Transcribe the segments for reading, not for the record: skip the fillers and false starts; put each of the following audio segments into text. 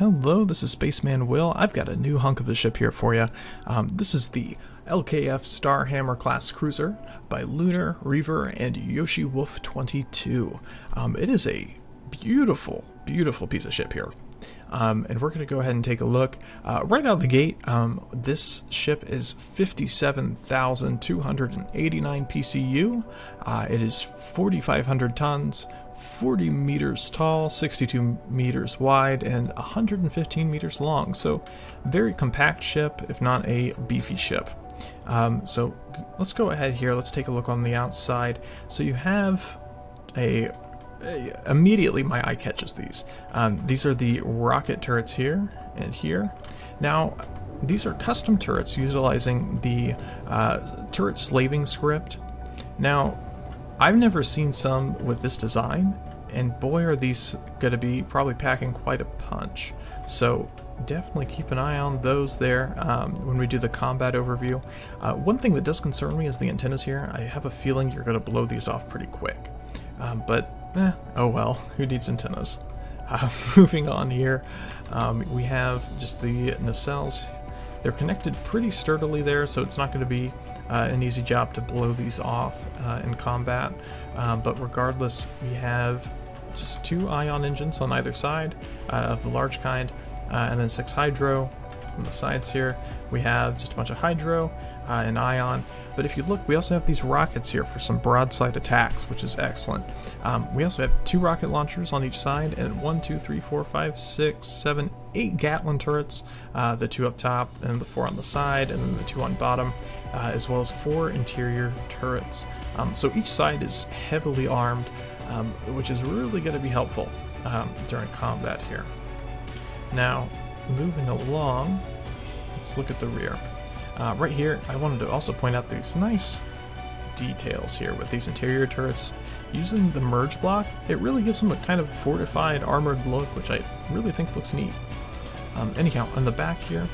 Hello, this is Spaceman Will. I've got a new hunk of a ship here for you. This is the LKF Starhammer class cruiser by Lunar, Reaver, and Yoshi Wolf 22. It is a beautiful, beautiful piece of ship here. And we're going to go ahead and take a look. Right out of the gate, this ship is 57,289 PCU. It is 4,500 tons, 40 meters tall, 62 meters wide, and 115 meters long. So very compact ship, if not a beefy ship. So let's go ahead here. Let's take a look on the outside. So you have immediately my eye catches these. These are the rocket turrets here and here. Now, these are custom turrets utilizing the turret slaving script. Now, I've never seen some with this design, and boy are these going to be probably packing quite a punch. So definitely keep an eye on those there when we do the combat overview. One thing that does concern me is the antennas here. I have a feeling you're going to blow these off pretty quick. Oh well, who needs antennas? Moving on here, we have just the nacelles. They're connected pretty sturdily there, so it's not going to be an easy job to blow these off in combat. But regardless, we have just 2 ion engines on either side of the large kind, and then 6 hydro on the sides here. We have just a bunch of hydro and ion. But if you look, we also have these rockets here for some broadside attacks, which is excellent. We also have 2 rocket launchers on each side, and 1, 2, 3, 4, 5, 6, 7, 8 Gatling turrets, the 2 up top, and the 4 on the side, and then the 2 on bottom, as well as 4 interior turrets. So each side is heavily armed, which is really going to be helpful during combat here. Now, moving along, let's look at the rear. Right here, I wanted to also point out these nice details here with these interior turrets. Using the merge block, it really gives them a kind of fortified, armored look, which I really think looks neat. Anyhow, on the back here,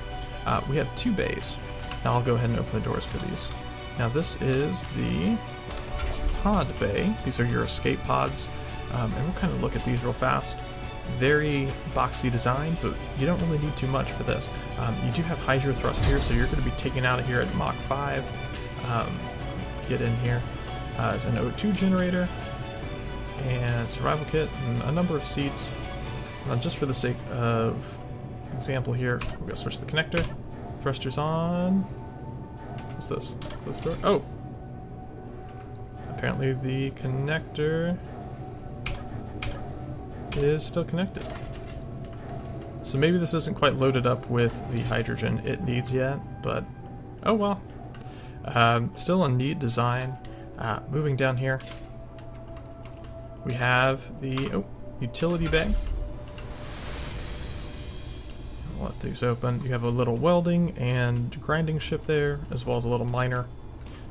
we have 2 bays. Now I'll go ahead and open the doors for these. Now this is the pod bay. These are your escape pods, and we'll kind of look at these real fast. Very boxy design, but you don't really need too much for this. You do have hydro thrust here, so you're going to be taken out of here at Mach 5. Get in here. There's an O2 generator and survival kit and a number of seats. Just for the sake of example here, we're going to switch the connector. Thrusters on. What's this? Close the door. Oh! Apparently the connector is still connected. So maybe this isn't quite loaded up with the hydrogen it needs yet, but oh well. Still a neat design. Moving down here, we have the utility bay. I'll let these open. You have a little welding and grinding ship there, as well as a little miner.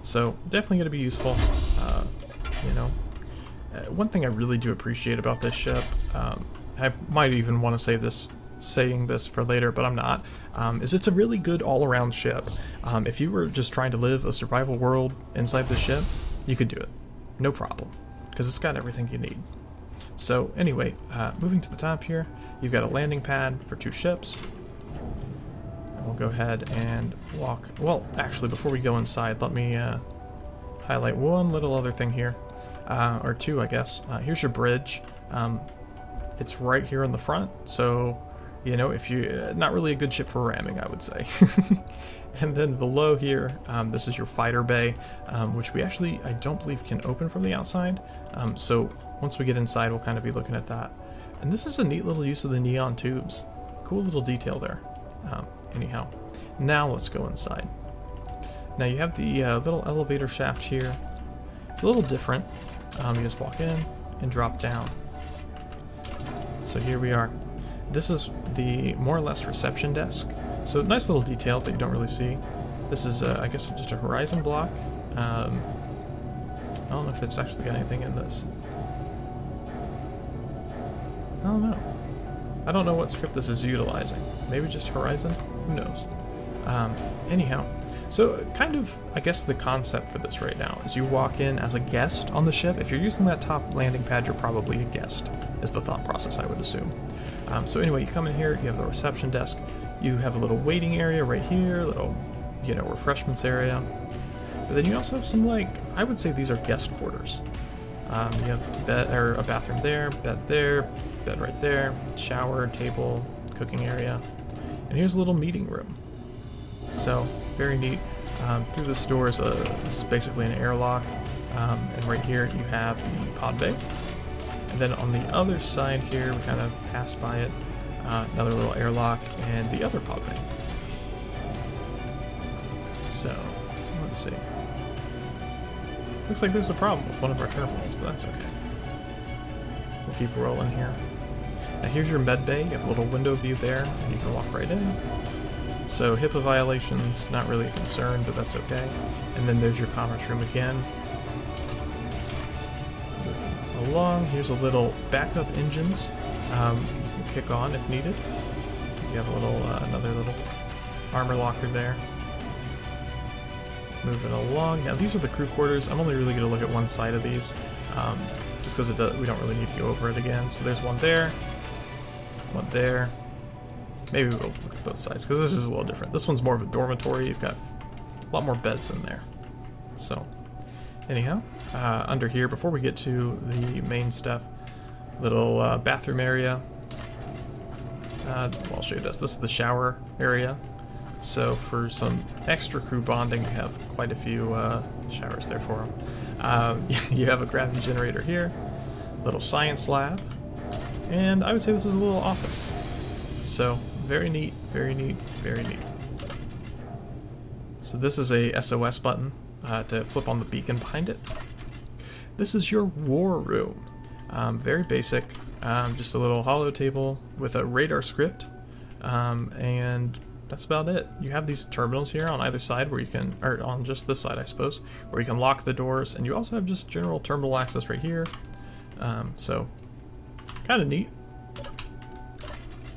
So definitely going to be useful. One thing I really do appreciate about this ship, I might even want to say this, saying this for later, but I'm not, is it's a really good all-around ship. If you were just trying to live a survival world inside the ship, you could do it. No problem. Because it's got everything you need. So anyway, moving to the top here, you've got a landing pad for 2 ships. We'll go ahead and walk. Well, actually, before we go inside, let me highlight one little other thing here. Or 2, I guess. Here's your bridge. It's right here in the front, so, if you not really a good ship for ramming, I would say. And then below here, this is your fighter bay, which we actually, I don't believe can open from the outside. So once we get inside, we'll kind of be looking at that. And this is a neat little use of the neon tubes. Cool little detail there. Anyhow, now let's go inside. Now you have the little elevator shaft here. It's a little different. You just walk in and drop down. So here we are. This is the more or less reception desk. So nice little detail that you don't really see. This is, I guess, just a horizon block. I don't know if it's actually got anything in this. I don't know. I don't know what script this is utilizing. Maybe just horizon? Who knows? Anyhow, So kind of, I guess the concept for this right now is you walk in as a guest on the ship. If you're using that top landing pad, you're probably a guest, is the thought process, I would assume. So anyway, you come in here, you have the reception desk, you have a little waiting area right here, little, you know, refreshments area. But then you also have some, like, I would say these are guest quarters. You have a bathroom there, bed right there, shower, table, cooking area. And here's a little meeting room. So, very neat. Through this door is this is basically an airlock. And right here you have the pod bay. And then on the other side here, we kind of passed by it, another little airlock and the other pod bay. So, let's see. Looks like there's a problem with one of our terminals, but that's okay. We'll keep rolling here. Now here's your med bay. You have a little window view there, and you can walk right in. So HIPAA violations, not really a concern, but that's okay. And then there's your conference room again. Moving along, here's a little backup engines. You can kick on if needed. You have a little, another little armor locker there. Moving along. Now these are the crew quarters. I'm only really going to look at one side of these, just because we don't really need to go over it again. So there's one there, one there. Maybe we'll look at both sides, because this is a little different. This one's more of a dormitory. You've got a lot more beds in there. So, anyhow, under here, before we get to the main stuff, little bathroom area. Well, I'll show you this. This is the shower area. So for some extra crew bonding, we have quite a few showers there for them. You have a gravity generator here, little science lab, and I would say this is a little office. So very neat, very neat, very neat. So this is a SOS button to flip on the beacon behind it. This is your war room. Very basic, just a little hollow table with a radar script, and that's about it. You have these terminals here on either side where you can, or on just this side I suppose, where you can lock the doors, and you also have just general terminal access right here. So kind of neat.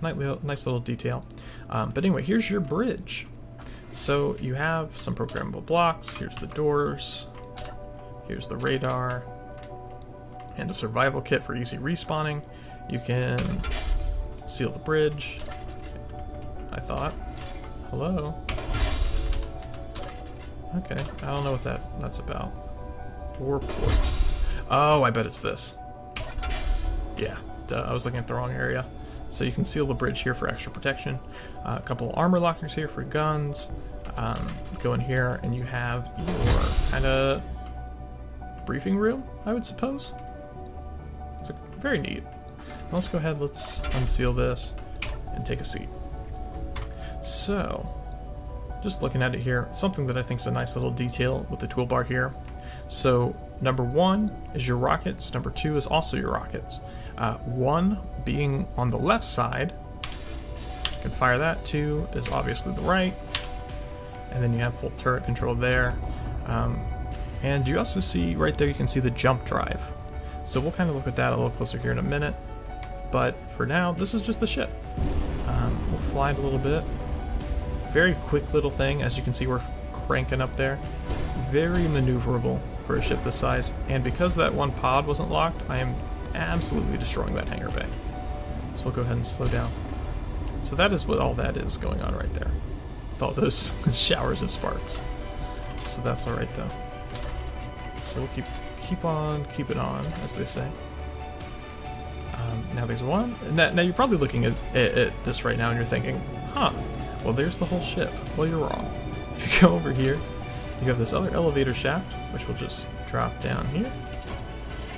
Nice little detail. But anyway, here's your bridge. So you have some programmable blocks. Here's the doors. Here's the radar. And a survival kit for easy respawning. You can seal the bridge, I thought. Hello? Okay, I don't know what that's about. Warport. Oh, I bet it's this. Yeah, duh, I was looking at the wrong area. So you can seal the bridge here for extra protection. A couple armor lockers here for guns. Go in here and you have your kind of briefing room, I would suppose. It's very neat. Let's go ahead, let's unseal this and take a seat. So, just looking at it here, something that I think is a nice little detail with the toolbar here. So, number 1 is your rockets, number 2 is also your rockets. 1 being on the left side, you can fire that. 2 is obviously the right, and then you have full turret control there. And you also see right there, you can see the jump drive. So we'll kind of look at that a little closer here in a minute, but for now, this is just the ship. We'll fly it a little bit. Very quick little thing, as you can see we're cranking up there. Very maneuverable for a ship this size, and because that one pod wasn't locked, I am absolutely destroying that hangar bay. So we'll go ahead and slow down. So that is what all that is going on right there, with all those showers of sparks. So that's alright though. So we'll keep on keeping on, as they say. Now there's one. Now you're probably looking at this right now and you're thinking, huh, well there's the whole ship. Well, you're wrong. If you go over here, you have this other elevator shaft, which will just drop down here.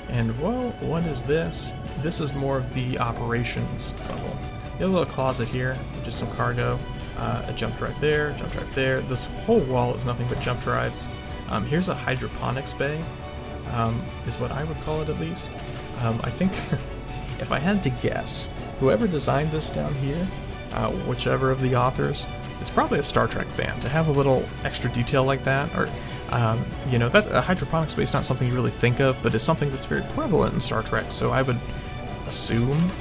And well, what is this? This is more of the operations level. You have a little closet here, just some cargo, a jump drive there, jump drive there. This whole wall is nothing but jump drives. Here's a hydroponics bay, is what I would call it at least. I think, if I had to guess, whoever designed this down here, whichever of the authors, is probably a Star Trek fan. To have a little extra detail like that, or you know, that a hydroponics bay is not something you really think of, but it's something that's very prevalent in Star Trek. So I would assume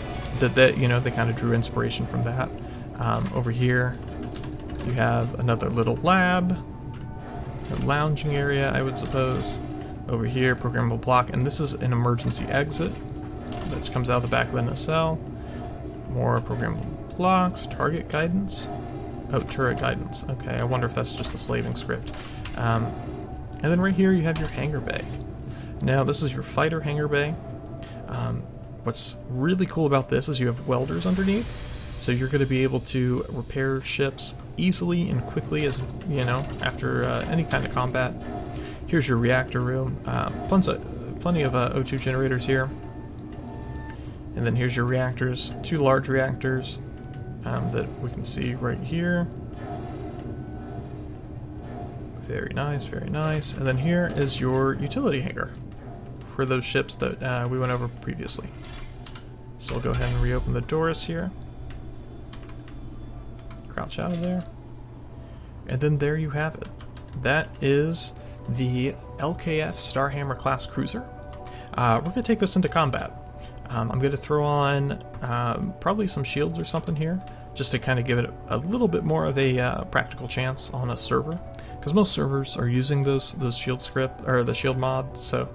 that you know, they kind of drew inspiration from that. Over here, you have another little lab. a lounging area, I would suppose. Over here, programmable block, and this is an emergency exit that comes out of the back of the nacelle. More programmable blocks, target guidance. Oh, turret guidance. Okay, I wonder if that's just the slaving script. And then right here you have your hangar bay. Now this is your fighter hangar bay. What's really cool about this is you have welders underneath, so you're going to be able to repair ships easily and quickly, as you know, after any kind of combat. Here's your reactor room. Plenty of O2 generators here. And then here's your reactors, 2 large reactors that we can see right here. Very nice, very nice. And then here is your utility hangar for those ships that we went over previously. So we'll go ahead and reopen the doors here. Crouch out of there. And then there you have it. That is the LKF Starhammer class cruiser. We're going to take this into combat. I'm going to throw on probably some shields or something here, just to kind of give it a little bit more of a practical chance on a server, because most servers are using those shield script or the shield mod. So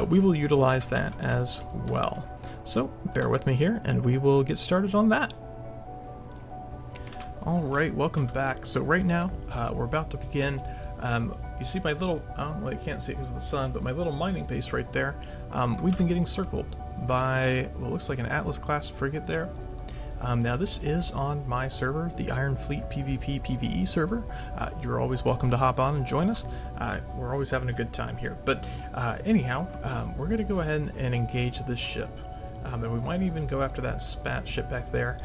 we will utilize that as well. So bear with me here, and we will get started on that. All right, welcome back. So right now we're about to begin. You see my little, well, you can't see it because of the sun, but my little mining base right there, we've been getting circled by what looks like an Atlas class frigate there. Now this is on my server, the Ironfleet PvP PvE server. You're always welcome to hop on and join us. We're always having a good time here. But anyhow, we're going to go ahead and engage this ship. And we might even go after that spat ship back there.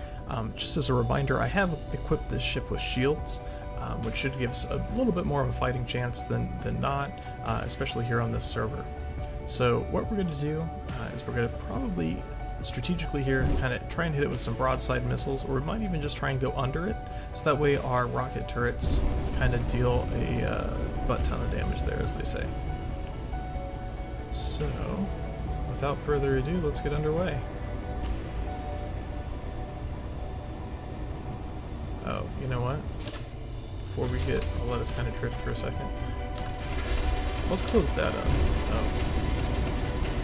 Just as a reminder, I have equipped this ship with shields, which should give us a little bit more of a fighting chance than not, especially here on this server. So what we're going to do is we're going to probably strategically here kind of try and hit it with some broadside missiles, or we might even just try and go under it, so that way our rocket turrets kind of deal a butt ton of damage there, as they say. So without further ado, let's get underway. Oh, you know what? Before we get, I'll let us kind of drift for a second. Let's close that up. Oh,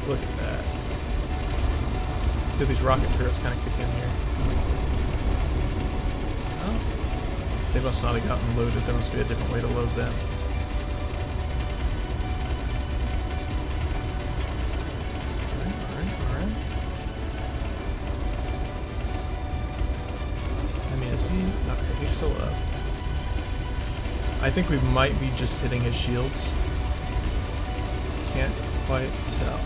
look at that. See these rocket turrets kind of kick in here. Oh, they must not have gotten loaded. There must be a different way to load them. Alright. I mean, is he? Okay, he's still up. I think we might be just hitting his shields. Can't quite tell.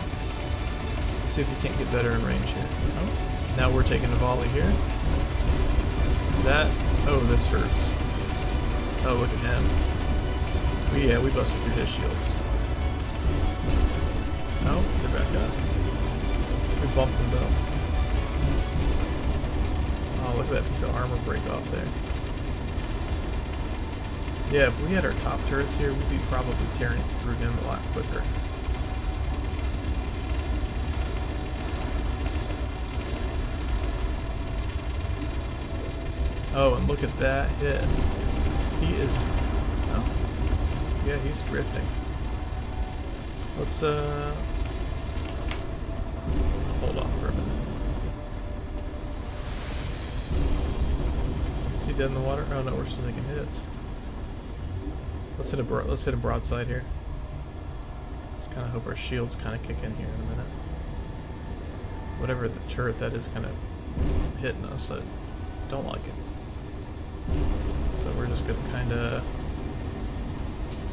Let's see if we can't get better in range here. Oh, now we're taking a volley here. That, oh, this hurts. Oh, look at him. Yeah, we busted through his shields. Oh, they're back up. We bumped them though. Oh, look at that piece of armor break off there. Yeah, if we had our top turrets here, we'd be probably tearing through him a lot quicker. Oh, and look at that hit. He is... Oh. Yeah, he's drifting. Let's hold off for a minute. Is he dead in the water? Oh no, we're still taking hits. Let's hit a broadside here. Let's kind of hope our shields kind of kick in here in a minute. Whatever the turret that is kind of hitting us, I don't like it. So we're just gonna kind of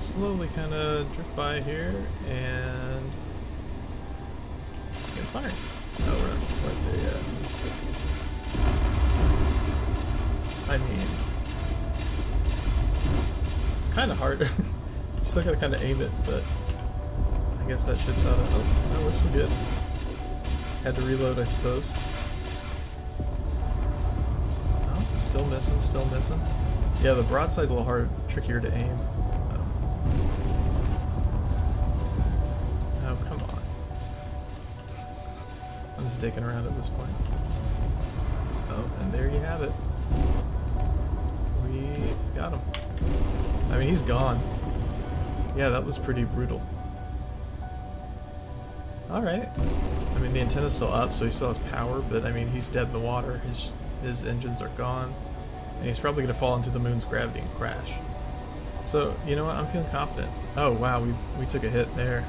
slowly kind of drift by here and get fired. Oh, we're not quite there yet. I mean, it's kind of hard. You still gotta kind of aim it, but I guess that ship's out of... Oh, no, we're still good. Had to reload, I suppose. Oh, still missing, still missing. Yeah, the broadside's a little hard, trickier to aim. Oh, come on. I'm just dicking around at this point. Oh, and there you have it. We got him. I mean, he's gone. Yeah, that was pretty brutal. Alright. I mean, the antenna's still up, so he still has power, but I mean, he's dead in the water. His engines are gone. And he's probably going to fall into the moon's gravity and crash. So, you know what? I'm feeling confident. Oh, wow, we took a hit there.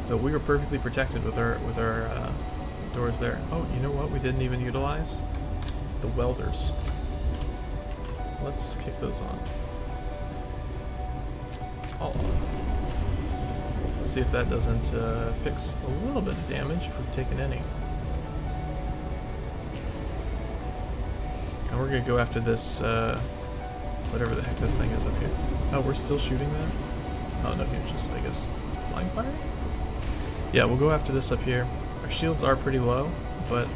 But we were perfectly protected with our doors there. Oh, you know what we didn't even utilize? The welders. Let's kick those on. All on. Let's see if that doesn't fix a little bit of damage if we've taken any. And we're going to go after this, whatever the heck this thing is up here. Oh, we're still shooting that? Oh, no, it's just, I guess, flying fire? Yeah, we'll go after this up here. Our shields are pretty low, but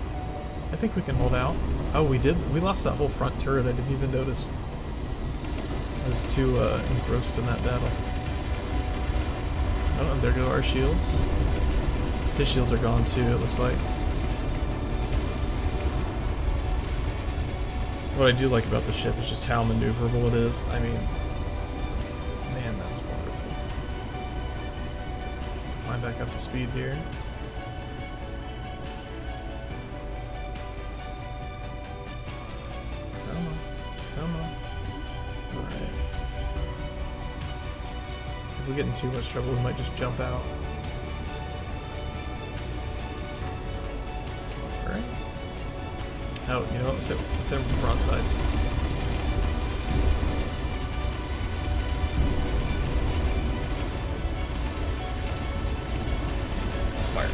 I think we can hold out. Oh, we did. We lost that whole front turret. I didn't even notice. I was too engrossed in that battle. Oh, and there go our shields. His shields are gone too, it looks like. What I do like about the ship is just how maneuverable it is. I mean, man, that's wonderful. Climb back up to speed here. Come on, come on. Alright. If we get in too much trouble, we might just jump out. Alright. Oh, you know what? Let's hit them broadsides. Fire.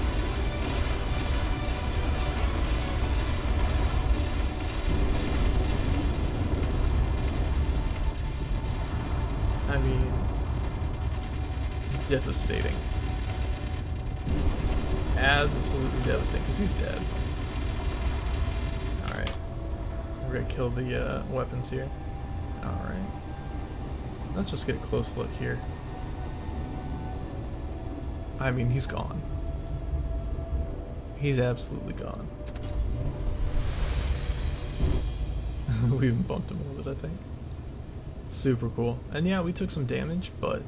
I mean, devastating. Absolutely devastating, because he's dead. Alright. We're gonna kill the weapons here. Alright. Let's just get a close look here. I mean, he's gone. He's absolutely gone. We even bumped him a little bit, I think. Super cool. And yeah, we took some damage, but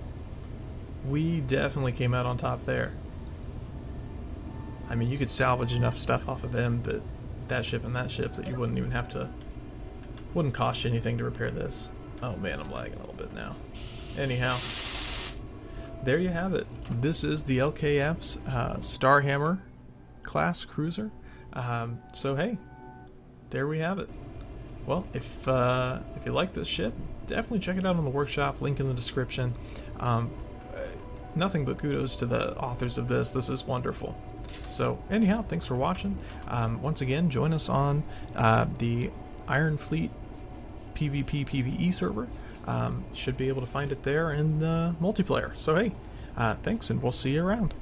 we definitely came out on top there. I mean, you could salvage enough stuff off of them that ship and that ship that you wouldn't even have to, wouldn't cost you anything to repair this. Oh man, I'm lagging a little bit now. Anyhow, there you have it. This is the LKF's Starhammer class cruiser. So hey, there we have it. Well, if you like this ship, definitely check it out on the workshop, link in the description. Nothing but kudos to the authors of this. This is wonderful. So anyhow, thanks for watching. Once again, join us on the Ironfleet PvP PvE server. Should be able to find it there in the multiplayer. So hey, thanks, and we'll see you around.